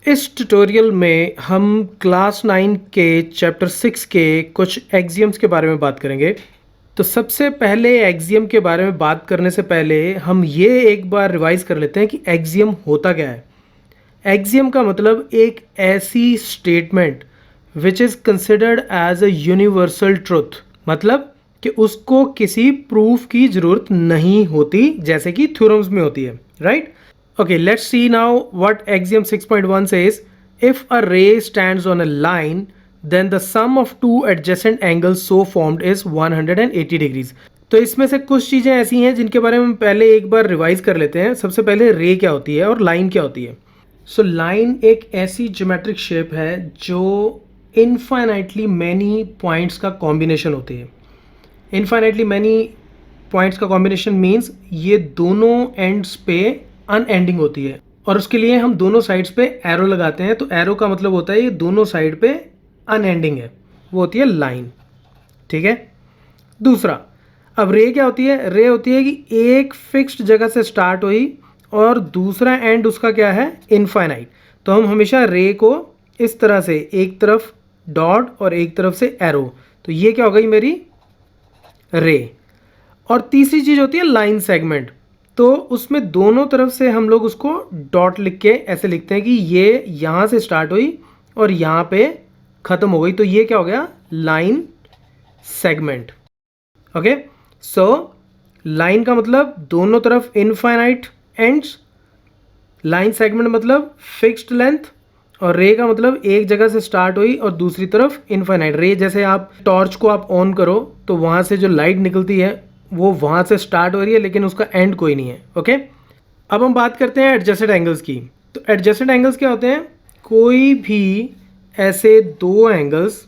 इस ट्यूटोरियल में हम क्लास 9 के चैप्टर 6 के कुछ एक्सियम्स के बारे में बात करेंगे। तो सबसे पहले एक्सियम के बारे में बात करने से पहले हम ये एक बार रिवाइज कर लेते हैं कि एक्सियम होता क्या है। एक्सियम का मतलब एक ऐसी statement which is considered as a universal truth, मतलब कि उसको किसी प्रूफ की ज़रूरत नहीं होती जैसे कि थ्योरम्स में होती है, right? Okay, let's see now what axiom 6.1 says. If a ray stands on a line, then the sum of two adjacent angles so formed is 180 degrees. तो इसमें से कुछ चीज़ें ऐसी हैं जिनके बारे में हम पहले एक बार रिवाइज कर लेते हैं। सबसे पहले रे क्या होती है और लाइन क्या होती है। सो लाइन एक ऐसी ज्योमेट्रिक शेप है जो इनफाइनाइटली मैनी पॉइंट्स का कॉम्बिनेशन होती है। इनफाइनाइटली मैनी पॉइंट्स का कॉम्बिनेशन मीन्स ये दोनों एंड्स पे अनएंडिंग होती है और उसके लिए हम दोनों साइड्स पे एरो लगाते हैं। तो एरो का मतलब होता है ये दोनों साइड पे अनएंडिंग है, वो होती है लाइन, ठीक है। दूसरा, अब रे क्या होती है? रे होती है कि एक फिक्स्ड जगह से स्टार्ट हुई और दूसरा एंड उसका क्या है? इनफाइनाइट। तो हम हमेशा रे को इस तरह से एक तरफ डॉट और एक तरफ से एरो, तो ये क्या हो गई मेरी रे। और तीसरी चीज़ होती है लाइन सेगमेंट। तो उसमें दोनों तरफ से हम लोग उसको डॉट लिख के ऐसे लिखते हैं कि ये यहाँ से स्टार्ट हुई और यहाँ पे ख़त्म हो गई, तो ये क्या हो गया? Line segment. Okay, so line का मतलब दोनों तरफ इनफाइनाइट एंड्स, लाइन सेगमेंट मतलब फिक्स्ड लेंथ, और रे का मतलब एक जगह से स्टार्ट हुई और दूसरी तरफ इनफाइनाइट। रे जैसे आप टॉर्च को आप ऑन करो तो वहाँ से जो लाइट निकलती है वो वहाँ से स्टार्ट हो रही है लेकिन उसका एंड कोई नहीं है। ओके, अब हम बात करते हैं एडजस्टेड एंगल्स की। तो एडजस्टेड एंगल्स क्या होते हैं? कोई भी ऐसे दो एंगल्स,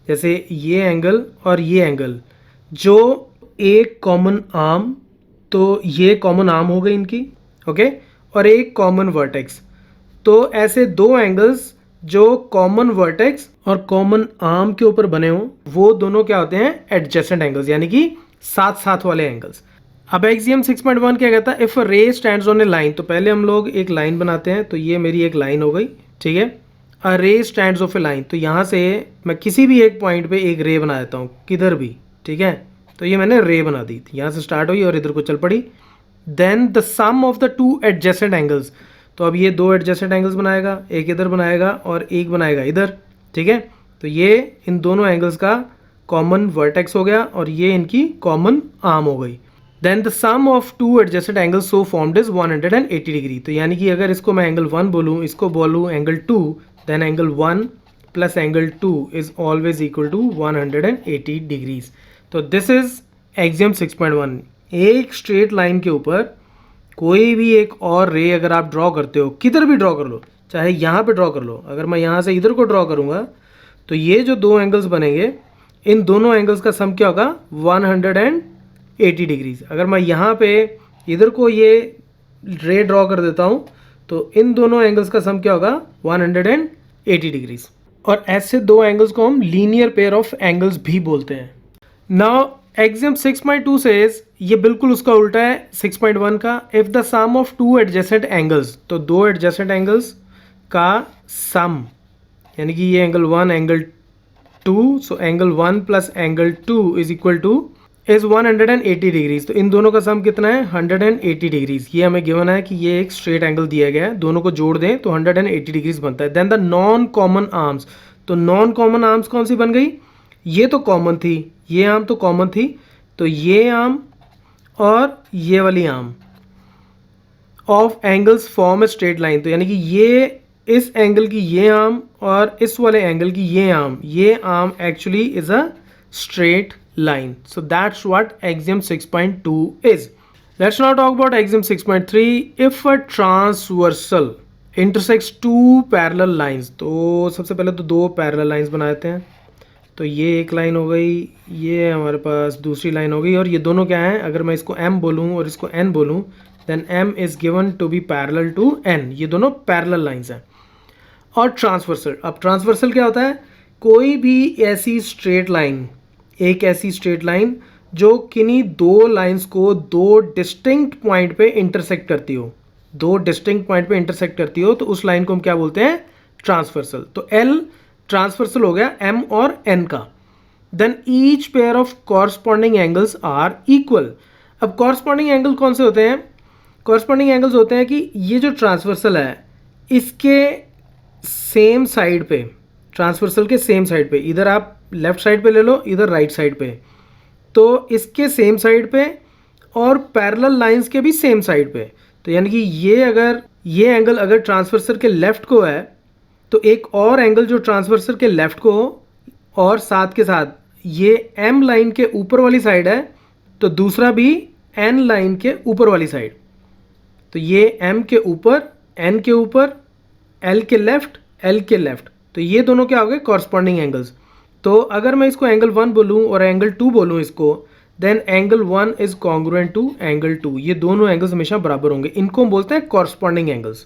जैसे ये एंगल और ये एंगल, जो एक कॉमन आर्म, तो ये कॉमन आर्म हो गई इनकी, ओके, और एक कॉमन वर्टेक्स। तो ऐसे दो एंगल्स जो कॉमन वर्टेक्स और कॉमन आर्म के ऊपर बने हों, वो दोनों क्या होते हैं? एडजेसेंट एंगल्स, यानी कि साथ साथ वाले एंगल्स। अब एक्सियम 6.1 क्या कहता है? इफ अ रे स्टैंड्स ऑन ए लाइन, तो पहले हम लोग एक लाइन बनाते हैं, तो ये मेरी एक लाइन हो गई, ठीक है। अ रे स्टैंड्स ऑफ ए लाइन, तो यहाँ से मैं किसी भी एक पॉइंट पे एक रे बना देता हूँ, किधर भी, ठीक है। तो ये मैंने रे बना दी, यहाँ से स्टार्ट हुई और इधर को चल पड़ी। Then the sum of the two adjacent angles, तो अब ये दो एडजेसेंट एंगल्स बनाएगा, एक इधर बनाएगा और एक बनाएगा इधर, ठीक है। तो ये इन दोनों एंगल्स का कॉमन वर्टेक्स हो गया और ये इनकी कॉमन आर्म हो गई। Then the sum of two adjacent angles so formed is 180 degree. तो यानी कि अगर इसको मैं एंगल 1 बोलूँ, इसको बोलूँ angle 2, then angle 1 plus angle 2 is always equal to 180 degrees. तो दिस इज एक्सियम 6.1। एक स्ट्रेट लाइन के ऊपर कोई भी एक और रे अगर आप ड्रॉ करते हो, किधर भी ड्रॉ कर लो, चाहे यहाँ पे ड्रॉ कर लो, अगर मैं यहाँ से इधर को ड्रॉ करूँगा तो ये जो दो एंगल्स बनेंगे, इन दोनों एंगल्स का सम क्या होगा? 180 डिग्रीज। अगर मैं यहाँ पे इधर को ये रे ड्रॉ कर देता हूँ तो इन दोनों एंगल्स का सम क्या होगा? 180 डिग्रीज। और ऐसे दो एंगल्स को हम लीनियर पेयर ऑफ एंगल्स भी बोलते हैं। नाउ एक्सियम 6.2 सेज, ये बिल्कुल उसका उल्टा है 6.1 का। If the sum of two adjacent angles, तो दो एडजेसेंट एंगल्स का सम, यानी कि ये angle 1 angle 2, so angle 1 plus angle 2 is equal to is 180 degrees. तो इन दोनों का सम कितना है? 180 डिग्रीज। ये हमें गिवन है कि ये एक स्ट्रेट एंगल दिया गया है, दोनों को जोड़ दें तो 180 डिग्रीज बनता है। Then the non common arms, तो नॉन कॉमन आर्म्स कौन सी बन गई? ये तो कॉमन थी, ये आर्म तो कॉमन थी, तो ये आर्म और ये वाली arm of angles form a straight line. तो यानी कि ये इस एंगल की ये आर्म और इस वाले एंगल की ये arm actually is a straight line. So that's what axiom 6.2 is. Let's now talk about axiom 6.3. If a transversal intersects two parallel lines, तो सबसे पहले तो दो parallel lines बना देते हैं। तो ये एक लाइन हो गई, ये हमारे पास दूसरी लाइन हो गई, और ये दोनों क्या हैं? अगर मैं इसको m बोलूँ और इसको n बोलूँ, then m is given to be parallel to n. ये दोनों parallel lines हैं। और ट्रांसवर्सल, अब ट्रांसवर्सल क्या होता है? कोई भी ऐसी स्ट्रेट लाइन, एक ऐसी स्ट्रेट लाइन जो किन्हीं दो लाइंस को दो डिस्टिंक्ट पॉइंट पे इंटरसेक्ट करती हो, दो डिस्टिंक्ट पॉइंट पे इंटरसेक्ट करती हो तो उस लाइन को हम क्या बोलते हैं, ट्रांसवर्सल। तो एल ट्रांसवर्सल हो गया एम और एन का। Then each pair of corresponding angles are equal. अब कॉरस्पॉन्डिंग एंगल कौन से होते हैं, कॉरस्पॉन्डिंग एंगल्स होते हैं कि ये जो ट्रांसवर्सल है इसके सेम साइड पे, ट्रांसवर्सल के सेम साइड पे, इधर आप लेफ्ट साइड पे ले लो, इधर राइट साइड पे, तो इसके सेम साइड पे और पैरेलल लाइंस के भी सेम साइड पे। तो यानी कि ये एंगल अगर ट्रांसवर्सल के लेफ्ट को है तो एक और एंगल जो ट्रांसवर्सल के लेफ्ट को हो और साथ के साथ ये एम लाइन के ऊपर वाली साइड है तो दूसरा भी एन लाइन के ऊपर वाली साइड। तो ये एम के ऊपर, एन के ऊपर, एल के लेफ्ट, एल के लेफ्ट, तो ये दोनों क्या हो गए, कॉरस्पॉन्डिंग एंगल्स। तो अगर मैं इसको एंगल 1 बोलूँ और एंगल 2 बोलूँ इसको, then angle 1 is congruent to angle 2। ये दोनों एंगल्स हमेशा बराबर होंगे, इनको हम बोलते हैं कॉरस्पॉन्डिंग एंगल्स।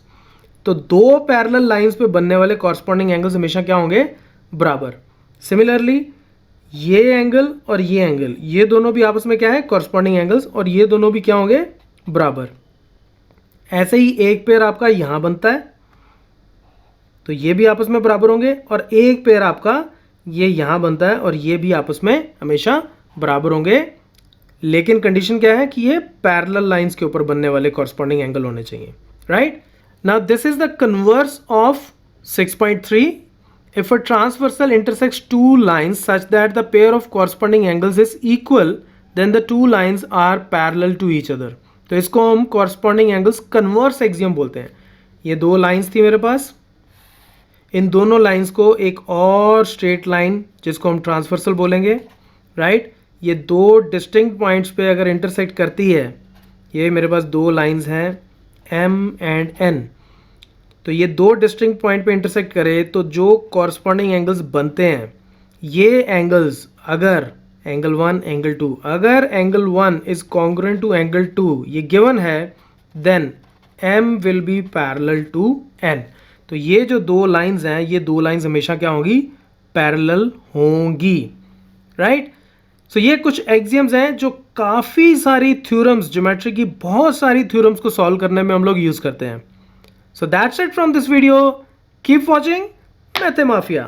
तो दो पैरेलल लाइंस पे बनने वाले कॉरस्पॉन्डिंग एंगल्स हमेशा क्या होंगे, बराबर। सिमिलरली ये एंगल और ये एंगल, ये दोनों भी आपस में क्या है, कॉरस्पॉन्डिंग एंगल्स, और ये दोनों भी क्या होंगे, बराबर। ऐसे ही एक पेयर आपका यहां बनता है तो ये भी आपस में बराबर होंगे, और एक पेयर आपका ये यहां बनता है और ये भी आपस में हमेशा बराबर होंगे। लेकिन कंडीशन क्या है कि ये पैरेलल लाइंस के ऊपर बनने वाले कॉरस्पॉन्डिंग एंगल होने चाहिए, right. Now this is the converse of 6.3। If a transversal intersects two lines such that the pair of corresponding angles is equal, then the two lines are parallel to each other. तो इसको हम corresponding angles converse axiom बोलते हैं। ये दो lines थी मेरे पास, इन दोनों लाइंस को एक और स्ट्रेट लाइन जिसको हम ट्रांसवर्सल बोलेंगे, राइट। ये दो डिस्टिंक्ट पॉइंट्स पे अगर इंटरसेक्ट करती है, ये मेरे पास दो लाइंस हैं M एंड N, तो ये दो डिस्टिंक्ट पॉइंट पे इंटरसेक्ट करे तो जो कॉरस्पॉन्डिंग एंगल्स बनते हैं, ये एंगल्स अगर एंगल 1 एंगल 2, अगर angle 1 is congruent to angle 2, ये गिवन है, then M will be parallel to N। तो ये जो दो लाइंस हैं, ये दो लाइंस हमेशा क्या होंगी, पैरेलल होंगी, राइट। सो ये कुछ एक्सियम्स हैं जो काफ़ी सारी थ्योरम्स, ज्योमेट्री की बहुत सारी थ्योरम्स को सॉल्व करने में हम लोग यूज़ करते हैं। So that's it from this video. Keep watching Mathemafia.